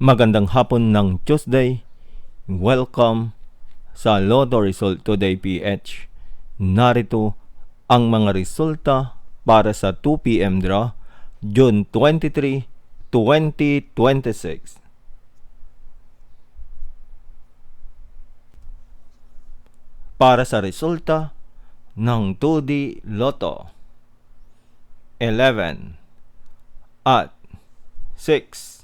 Magandang hapon ng Tuesday. Welcome sa Lotto Result Today PH. Narito ang mga resulta para sa 2 p.m. draw, June 23, 2026. Para sa resulta ng 2D Lotto, 11 at 6.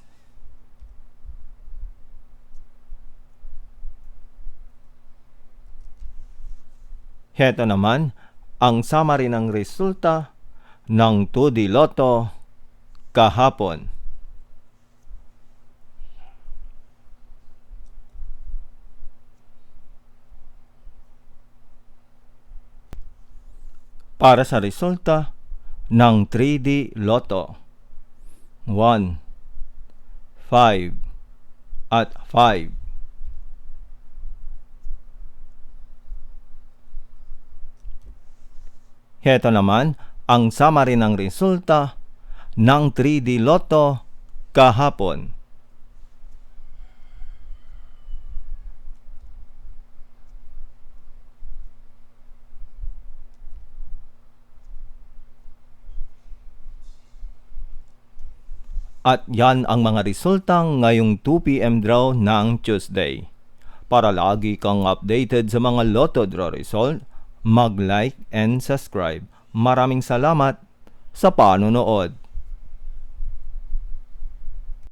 Heto naman ang summary ng resulta ng 2D Lotto kahapon. Para sa resulta ng 3D Lotto, 1, 5 at 5. Heto naman ang summary ng resulta ng 3D Lotto kahapon. At yan ang mga resulta ngayong 2 p.m. draw ng Tuesday. Para lagi kang updated sa mga Lotto draw result, mag-like and subscribe. Maraming salamat sa panonood.